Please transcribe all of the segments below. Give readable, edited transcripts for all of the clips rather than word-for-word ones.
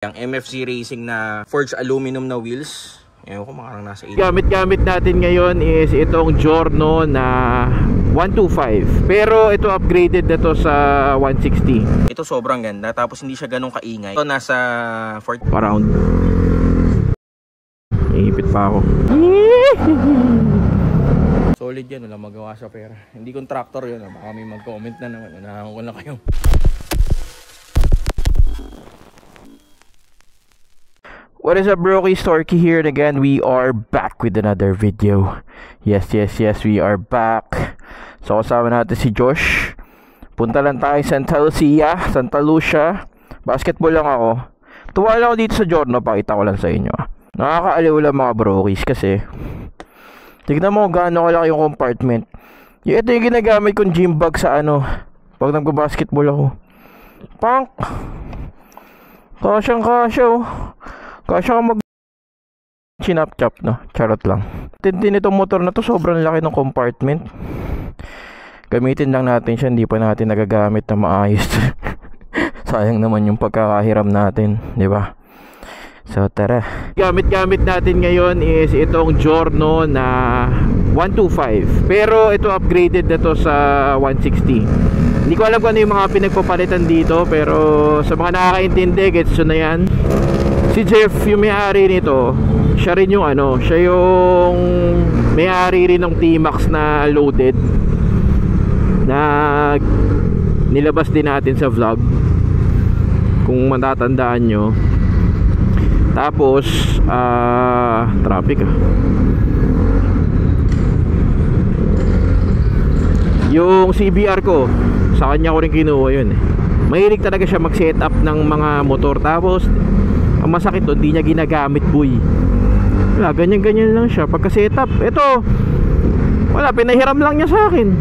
Yung MFC Racing na forged aluminum na wheels. Ewan ko, makarang nasa 8. Gamit natin ngayon is itong Giorno na 125. Pero ito upgraded na to sa 160. Ito sobrang ganda, tapos hindi siya ganun kaingay. Ito nasa 40 around. Ihipit pa ako. Solid yan, wala magawa sa pera. Hindi contractor yun, baka may mag-comment na naman. Unahan ko lang kayo. What is up, Brokey? Storky here, and again we are back with another video. Yes, we are back. So kasama natin si Josh. Punta lang tayo Santa Lucia. Basketball lang ako. Tuwa lang ako dito sa Giorno, pakita ko lang sa inyo. Nakakaaliw lang mga Brokies kasi tignan mo gaano kalaki yung compartment. Ito yung ginagamit kong gym bag sa pag nagbabasketball ako. Punk! Kasya oh. Kasya ka mag chinap-chop, no? Charot lang. Tintin itong motor na to, sobrang laki ng compartment. Gamitin lang natin siya, hindi pa natin nagagamit na maayos. Sayang naman yung pagkakahiram natin, di ba? So tara. Gamit natin ngayon is itong Giorno na 125. Pero ito upgraded na to sa 160. Hindi ko alam kung ano yung mga pinagpapalitan dito, pero sa mga nakakaintindi, gets nyo na yan. Si Jeff, yung may-ari nito, siya rin yung siya yung may-ari rin ng T-Max na loaded na nilabas din natin sa vlog kung matatandaan nyo. Tapos traffic yung CBR ko, sa kanya ko rin kinuha yun Mahilig talaga siya mag-setup ng mga motor. Tapos ang masakit doon, di niya ginagamit, boy. Wala, ganyan lang siya pagka-setup. Ito, wala, pinahiram lang niya sa akin.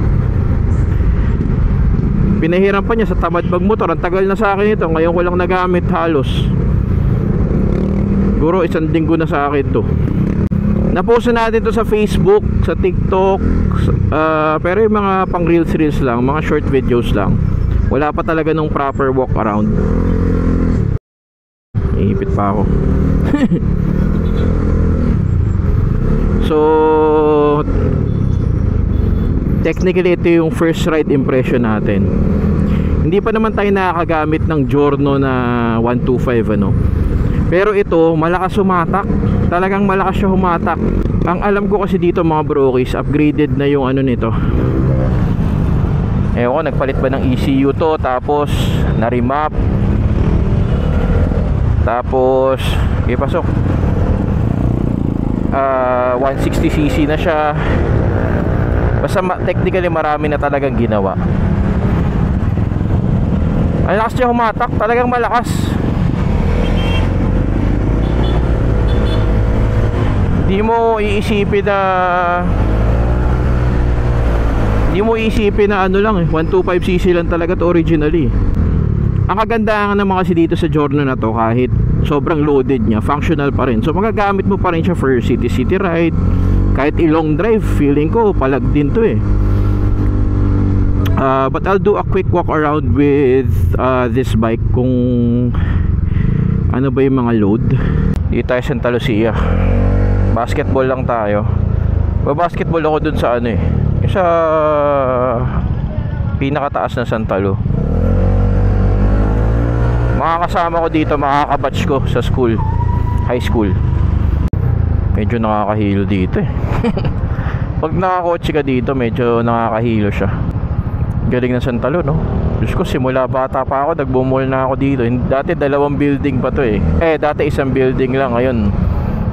Pinahiram pa niya sa tamad magmotor. Ang tagal na sa akin ito, ngayon ko lang nagamit halos. Siguro 1 linggo na sa akin to. Napost natin to sa Facebook, sa TikTok, pero yung mga pang reels lang, mga short videos lang. Wala pa talaga nung proper walk around. Ihipit pa ako. So technically ito yung first ride impression natin. Hindi pa naman tayo nakakagamit ng Giorno na 125 pero ito malakas humatak. Talagang malakas siya humatak. Ang alam ko kasi dito mga Brokies, upgraded na yung nito. Ewan ko, nagpalit ba ng ECU to, tapos na-remap, tapos ipasok 160cc na siya. Basta technically marami na talagang ginawa. Ang lakas niya humatak, talagang malakas. Di mo iisipin na 125cc lang talaga to originally. Ang kagandahan naman kasi dito sa Giorno na to, kahit sobrang loaded niya, functional pa rin. So magagamit mo pa rin siya for city ride. Kahit i-long drive, feeling ko palag din to but I'll do a quick walk around with this bike kung ano ba yung mga load. Dito tayo Santa Lucia. Basketball lang tayo. Basketball ako dun sa sa pinakataas na Santa Lu. Mga kasama ko dito, mga kabatch ko sa school, high school. Medyo nakakahilo dito Pag nakakotse ka dito, medyo nakakahilo siya. Galing ng Santa Lu, no? Diyos ko, simula bata pa ako, nagbumol na ako dito. Dati 2 building pa to dati 1 building lang, ngayon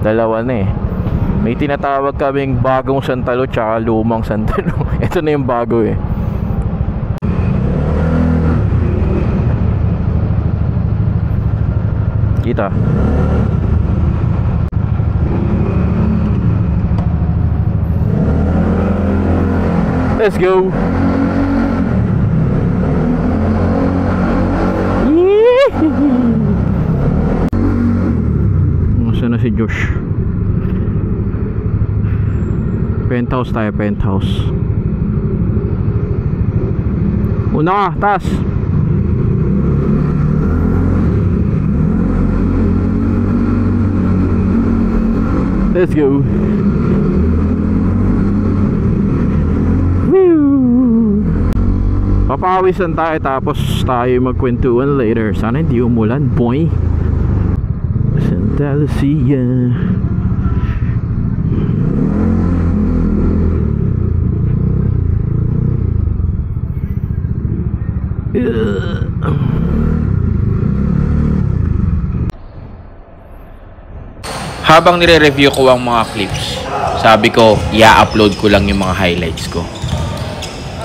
2 na May tinatawag kaming bagong Santa Lu tsaka lumang Santa Lu. Ito na yung bago Kita. Let's go. Nasaan na si Josh? Penthouse tayo, penthouse. Una ka, taas. Let's go. Woo! Papawisan tayo tapos tayo magkwentuhan later. Sana hindi umulan, boy. Santa Lucia. Habang nire-review ko ang mga clips, sabi ko, i-upload ko lang yung mga highlights ko.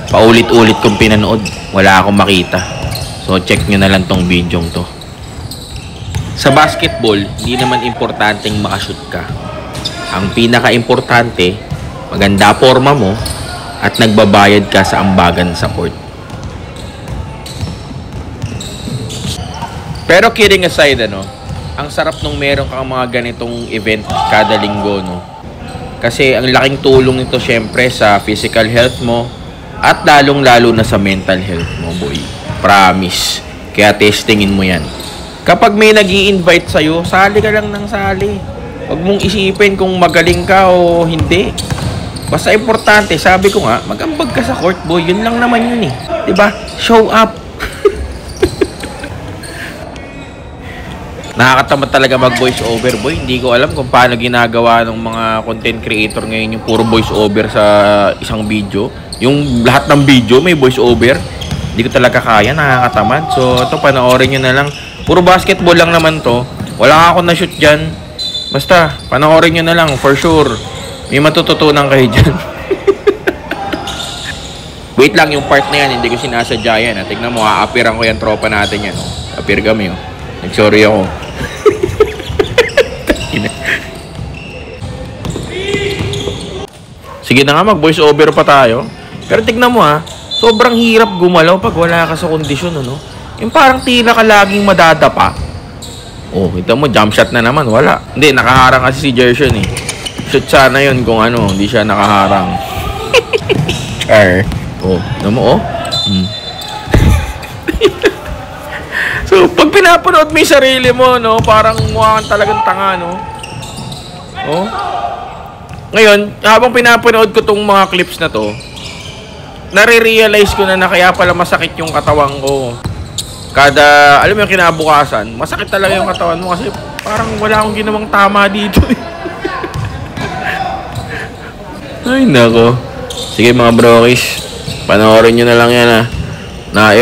Paulit-ulit kong pinanood, wala akong makita. So check nyo na lang tong video to. Sa basketball, hindi naman importanteng makashoot ka. Ang pinaka-importante, maganda forma mo at nagbabayad ka sa ambagan sa court. Pero kidding aside, ang sarap nung meron kang mga ganitong event kada linggo, no? Kasi ang laking tulong nito syempre sa physical health mo at lalong-lalo na sa mental health mo, boy. Promise. Kaya testingin mo yan. Kapag may nag-i-invite sa'yo, sali ka lang ng sali. Huwag mong isipin kung magaling ka o hindi. Basta importante, sabi ko nga, mag-ambag ka sa court, boy. Yun lang naman yun eh. Diba? Show up. Nakakatamad talaga mag voice over, boy. Hindi ko alam kung paano ginagawa ng mga content creator ngayon yung puro voice over sa isang video. Yung lahat ng video may voice over. Hindi ko talaga kaya, nakakatamad. So ito, panoorin nyo na lang. Puro basketball lang naman to. Wala ako na shoot dyan. Basta panoorin nyo na lang, for sure. May matututunan kayo dyan. Wait lang, yung part na yan hindi ko sinasadya yan. Tignan mo, a-appearan ko yan, tropa natin yan. Appear kami. Nag-sorry ako. Sige na nga, mag-voice over pa tayo. Pero tignan mo sobrang hirap gumalaw pag wala ka sa kondisyon, Yung parang tila ka laging madadapa. Oh, kita mo, jump shot na naman, wala. Hindi, nakaharang kasi si Jerson eh. Shoot sana yun kung hindi siya nakaharang. Char. Oh, ano mo, So, pag pinapanood mo yung sarili mo, parang mukha kang talagang tanga, Oh. Ngayon, habang pinapanood ko tong mga clips na to, nare-realize ko na kaya pala masakit yung katawan ko. Alam mo yung kinabukasan, masakit talaga yung katawan mo kasi parang wala akong ginawang tama dito. Ay, nako. Sige mga brokies, panoorin nyo na lang yan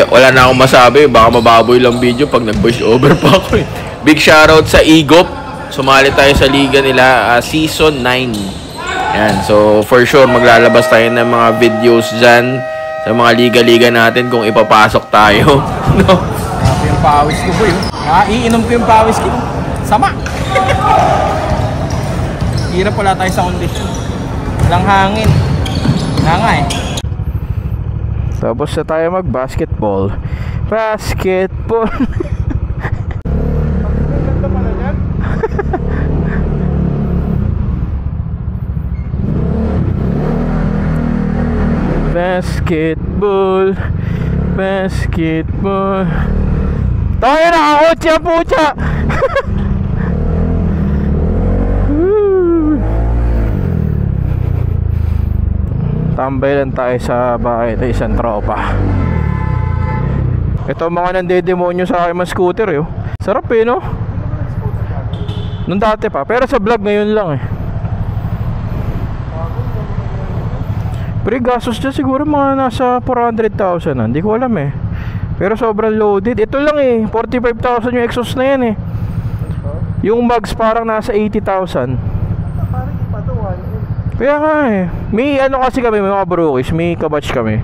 wala na akong masabi, baka mababoy lang video pag nag-voice over pa ako Big shoutout sa Igop. Sumali tayo sa liga nila, season 9. Yan, so for sure maglalabas tayo ng mga videos dyan sa mga liga-liga natin kung ipapasok tayo. Grabe yung pawis ko, boy. Iinom ko yung pawis ko. Sama. Hirap pala tayo sa kondisyon. Walang hangin. Nga eh. Tapos na tayo mag-basketball. Basketball. Ganda pala dyan. Basketball. Basketball. Tayo na ako, pucha. Tambay lang tayo sa bahay ng isang tropa. Ito mga nandedemonyo sa akin mga scooter Sarap no? Nung dati pa, pero sa vlog ngayon lang Pero gastos dyan siguro mga nasa 400,000 hindi ko alam Pero sobrang loaded. Ito lang 45,000 yung exhaust na yan Yung mags parang nasa 80,000. Kaya nga may kasi kami mga brokies, may kabatch kami.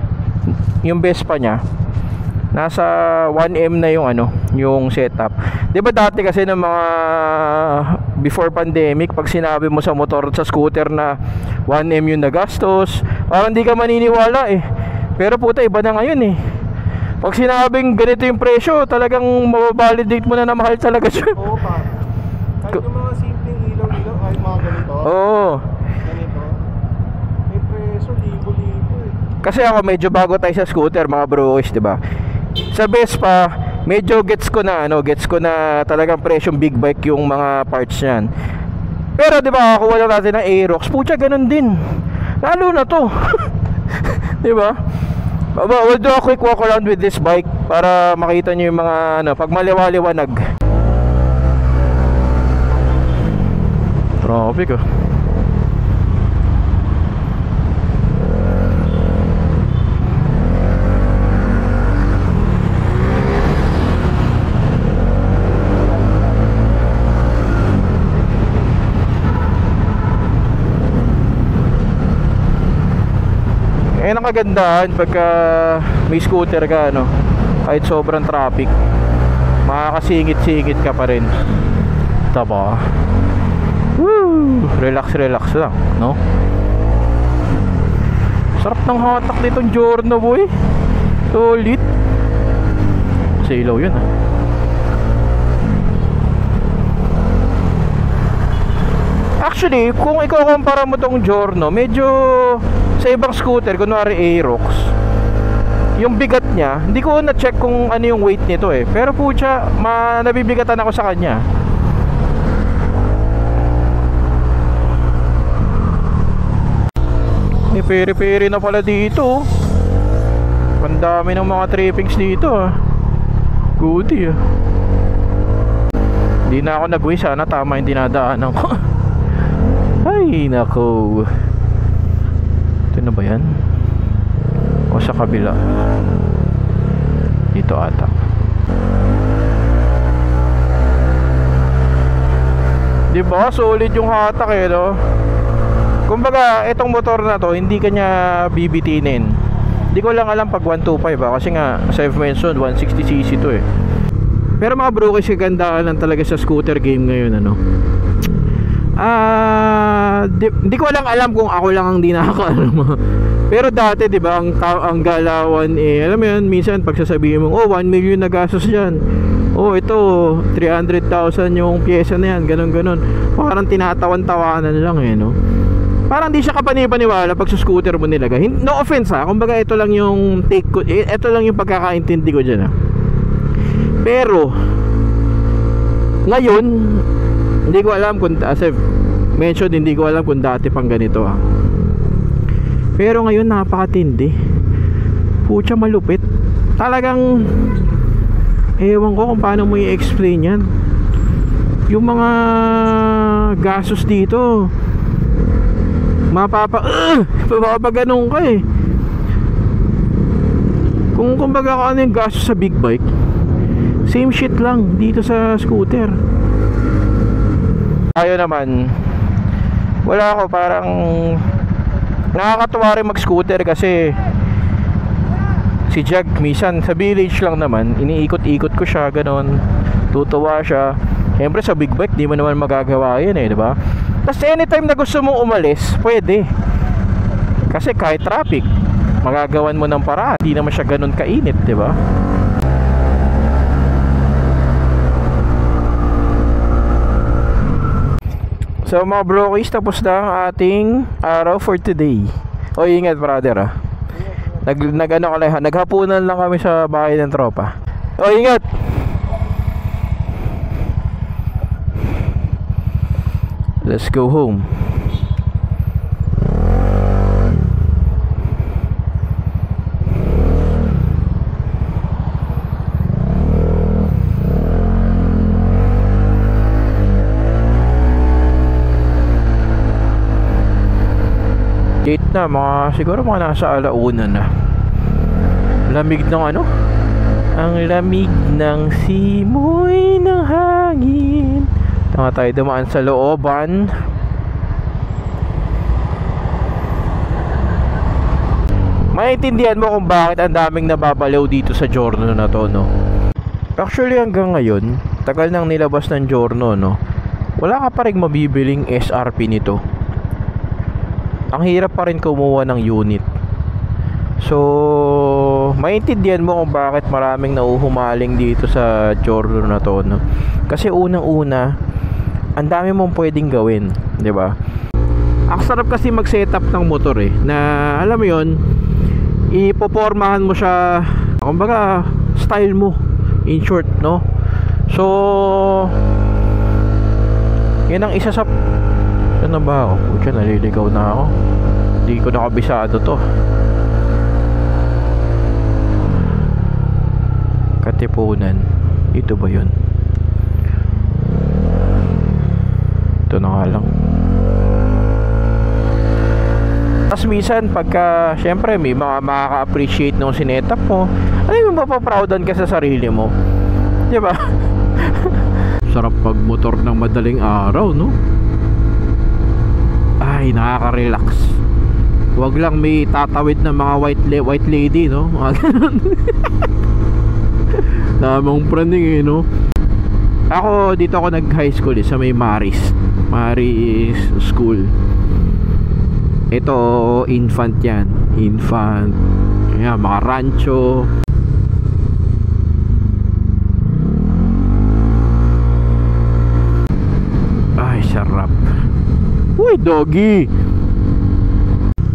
Yung Vespa niya nasa 1M na yung setup. 'Di ba dati kasi ng mga before pandemic, pag sinabi mo sa motor sa scooter na 1M yung nagastos, parang hindi ka maniniwala Pero puta, iba na ngayon Pag sinabing ganito yung presyo, talagang mababalidate mo na mahal talaga siya. Oo pa. Kahit yung mga simpleng ilaw-ilaw ay mga ganito. Oo. Kasi ako medyo bago tayo sa scooter mga brokies, 'di ba? Sa Vespa, medyo gets ko na talagang presyong big bike yung mga parts niyan. Pero di ba, kuha lang natin ng Aerox, pucha ganun din. Lalo na to. Di ba? We'll do a quick walk around with this bike para makita nyo yung mga ano, pag maliwaliwanag. Traffic ah. Eh, ang kagandahan pagka may scooter ka, ano, kahit sobrang traffic, makakasingit-singit ka pa rin. Taba. Woo! Relax lang, no? Sarap ng hatak nitong Giorno, boy. Solid. Sa ilaw yun, ah. Actually, kung ikukumpara mo tong Giorno, medyo sa ibang scooter, kunwari Aerox, yung bigat niya, hindi ko na-check kung ano yung weight nito eh. Pero pucha, nabibigatan ako sa kanya. May peri-peri na pala dito. Ang dami ng mga trippings dito ah. Goodie ah. Hindi na ako nag-wish, sana tama yung dinadaanan ko. Ay nako. Ito na ba yan? O sa kabila? Dito ata. Diba? Solid yung hatak eh, no? Kumbaga, itong motor na to, hindi kanya bibitinin. Hindi ko lang alam pag 125 ba, kasi nga, as I've mentioned, 160cc to eh. Pero mga bro, kasi gandaan lang talaga sa scooter game ngayon, ano? Hindi ko lang alam kung ako lang ang di nakakaalam. Pero dati, di ba, ang galawan eh, alam mo yun, minsan pagsasabihin mo, oh, 1 million na gastos dyan. Oh, ito, 300,000 yung pyesa na yan, ganun. Parang tinatawan-tawanan lang eh, no? Parang di siya kapani-paniwala pag sa scooter mo nilagay. No offense ha, kumbaga ito lang yung take ko, ito lang yung pagkakaintindi ko dyan ha. Pero ngayon, hindi ko alam kung, as I've mentioned, hindi ko alam kung dati pang ganito ha. Pero ngayon napakatindi. Pucha, malupit. Talagang ewan ko kung paano mo i-explain yan. Yung mga gastos dito, mapapaganon ka eh. Kung kumbaga ano yung gastos sa big bike, same shit lang dito sa scooter. Ayaw naman, wala ako, parang nakakatuwa rin mag scooter kasi si Jag minsan sa village lang naman, iniikot-ikot ko siya, ganon, tutuwa siya. Siyempre sa big bike di mo naman magagawa yun eh, diba? Tapos anytime na gusto mong umalis, pwede. Kasi kahit traffic, magagawan mo ng paraan. Hindi naman siya ganun kainit, diba? So mga brokies, tapos na ang ating araw for today. O ingat brother ah. Naghapunan lang kami sa bahay ng tropa. O ingat. Let's go home. Gate na, siguro mga nasa alauna na. Lamig ng ano? Ang lamig ng simoy ng hangin. Tama tayo dumaan sa looban. Maintindihan mo kung bakit ang daming nababalaw dito sa Giorno na to, no? Actually hanggang ngayon, tagal nang nilabas ng Giorno, no? Wala ka pa rin mabibiling SRP nito. Ang hirap pa rin kumuha ng unit. So, maintindihan mo kung bakit maraming nauhumaling dito sa Giorno na to, no? Kasi unang-una, ang dami mong pwedeng gawin, 'di ba? Ang sarap kasi mag-setup ng motor eh, na alam mo 'yon, ipopormahan mo siya, kumbaga style mo in short, no? So, 'yan ang isa sa Saan na ba ako? Pucha, naliligaw na ako. Hindi ko nakabisado to. Katipunan. Ito ba yun? Ito na nga lang. Tapos minsan pagka syempre may mga makaka-appreciate nung sinetap mo, ano yung mapaproudan ka sa sarili mo, di ba? Sarap pag motor ng madaling araw, no? Ay, nakaka-relax. Wag lang may tatawid na mga white lady, no? Mga ganun. Namang praning, no? Ako dito ako nag-high school sa may Maris School. Ito infant yan. Infant. Kaya mga rancho. Ay, sarap. Uy, doggy.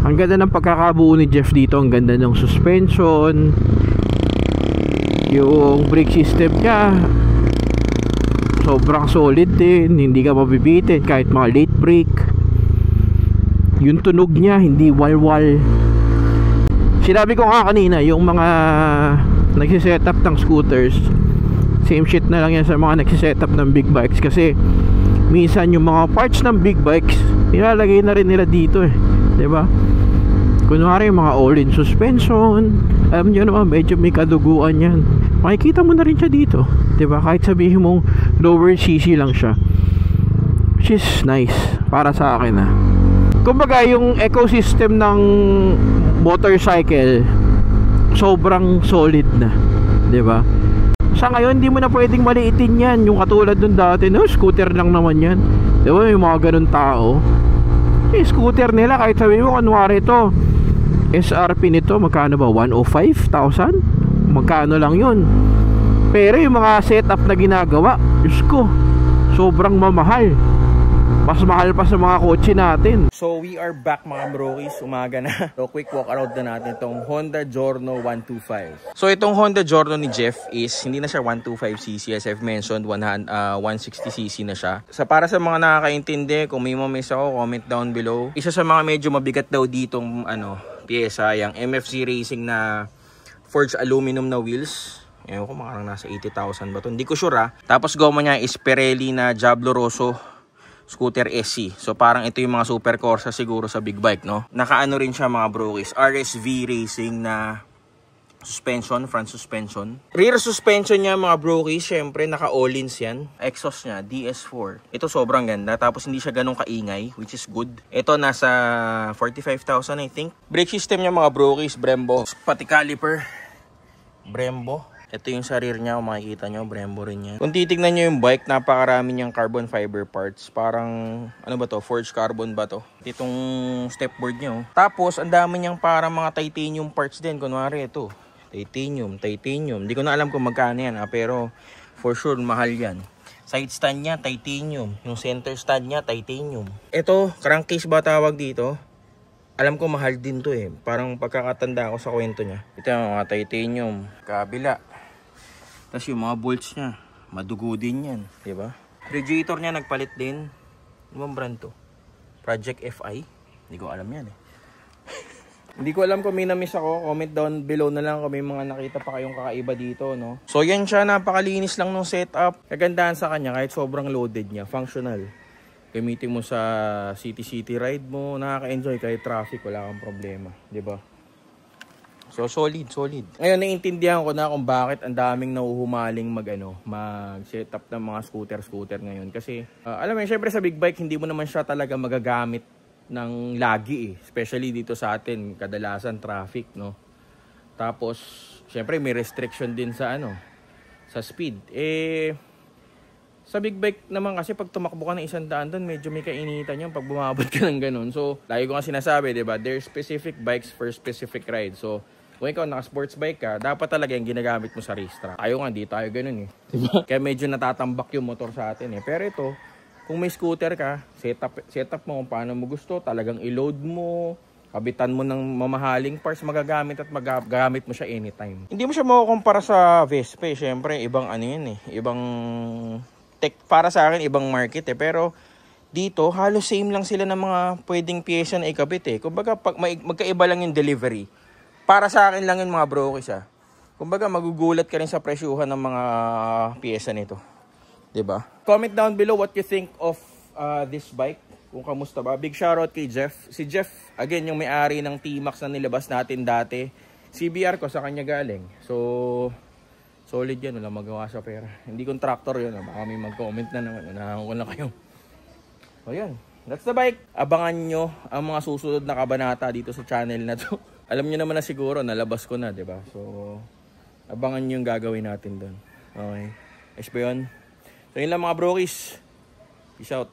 Ang ganda ng pagkakabuo ni Jeff dito. Ang ganda ng suspension. Yung brake system niya sobrang solid din. Hindi ka mabibitin kahit mga late brake. Yung tunog niya hindi walwal. Sinabi ko nga kanina, yung mga nagsisetup ng scooters, same shit na lang yan sa mga nagsisetup ng big bikes. Kasi minsan yung mga parts ng big bikes ilalagay na rin nila dito eh, diba? Kunwari yung mga all-in suspension, alam nyo naman medyo may kaduguan yan. Makikita mo na rin siya dito, diba? Kahit sabihin mong lower cc lang siya, which is nice para sa akin. Kumbaga yung ecosystem ng motorcycle sobrang solid na, 'di ba? Sa ngayon hindi mo na pwedeng maliitin 'yan, yung katulad nung dati, no, scooter lang naman 'yan. 'Di ba, yung mga ganun tao. Yung scooter nila kahit sabihin mo kunwari ito, SRP nito magkano ba? 105,000? Magkano lang 'yun. Pero yung mga setup na ginagawa, Diyos ko, sobrang mamahal. Mas mahal pa sa mga kotse natin. So we are back mga brokies, umaga na. So quick walk around na natin itong Honda Giorno 125. So itong Honda Giorno ni Jeff is hindi na siya 125cc, as I've mentioned, 160cc na siya. So para sa mga nakakaintindi, kung may mamiss ako, comment down below. Isa sa mga medyo mabigat daw ditong pyesa, yung MFC Racing na forged aluminum na wheels. Ewan ko, makarang nasa 80,000 ba ito, hindi ko sure. Tapos goma niya is Pirelli na Diablo Rosso Scooter SC. So parang ito yung mga super Corsa siguro sa big bike, no? Nakaano rin siya mga brokies, RSV Racing na suspension, front suspension. Rear suspension niya mga brokies, syempre naka all-ins yan. Exhaust niya DS4. Ito sobrang ganda, tapos hindi siya ganun kaingay, which is good. Ito nasa 45,000 I think. Brake system niya mga brokies, Brembo. Pati caliper, Brembo. Ito yung sa rear niya, kung makikita nyo, Brembo rin yan. Kung titignan nyo yung bike, napakarami niyang carbon fiber parts. Parang, ano ba to? Forged carbon ba to? Itong stepboard niya. Tapos, ang dami niyang parang mga titanium parts din. Kunwari ito, titanium. Hindi ko na alam kung magkano yan, pero for sure, mahal yan. Side stand niya, titanium. Yung center stand niya, titanium. Ito, crankcase ba tawag dito? Alam ko mahal din to eh. Parang pagkakatanda ko sa kwento niya. Ito yung mga titanium. Kabila. Tapos yung mga bolts niya, madugo din yan, diba? Radiator niya nagpalit din. Anong brand to? Project FI? Hindi ko alam yan eh. Hindi ko alam kung may na-miss ako. Comment down below na lang kung may mga nakita pa kayong kakaiba dito, no? So yan siya, napakalinis lang ng setup. Kagandahan sa kanya, kahit sobrang loaded niya, functional. Gamitin mo sa city-city ride mo, nakaka-enjoy kahit traffic, wala kang problema, diba? So solid. Ngayon naiintindihan ko na kung bakit ang daming nauhumaling mag-setup ng mga scooter ngayon. Kasi alam mo, syempre sa big bike hindi mo naman siya talaga magagamit ng lagi eh. Especially dito sa atin, kadalasan traffic, no. Tapos syempre may restriction din sa sa speed. Sa big bike naman kasi pag tumakbo ka ng 100 doon, medyo may kainitan yun pag bumabot ka ng ganun. So lagi ko nga sinasabi, diba, there's specific bikes for specific ride. So kung ikaw naka-sports bike ka, dapat talaga yung ginagamit mo sa racetrack. Tayo nga, di tayo ganun eh. Diba? Kaya medyo natatambak yung motor sa atin eh. Pero ito, kung may scooter ka, setup mo kung paano mo gusto, talagang i-load mo, kabitan mo ng mamahaling parts, magagamit at magagamit mo siya anytime. Hindi mo siya makukumpara sa Vespa eh. Siyempre, ibang yun eh. Ibang tech, para sa akin, ibang market eh. Pero dito, halos same lang sila ng mga pwedeng pyesa na ikabit eh. Kumbaga, pag magkaiba lang yung delivery. Para sa akin lang yung mga brokis ah. Kumbaga, magugulat ka rin sa presyuhan ng mga pyesa nito. 'Di ba? Comment down below what you think of this bike. Kung kamusta ba. Big shoutout kay Jeff. Si Jeff, again, yung may-ari ng T-Max na nilabas natin dati. CBR ko sa kanya galing. So, solid yan. Wala magawa sa pera. Hindi contractor yun. Baka may mag-comment na naman. Unahan ko lang kayo. So, yun. That's the bike. Abangan nyo ang mga susunod na kabanata dito sa channel na to. Alam nyo naman na siguro, nalabas ko na, diba? So, abangan nyo yung gagawin natin doon. Okay. Ayos ba yun? So, yun lang mga brokis. Peace out.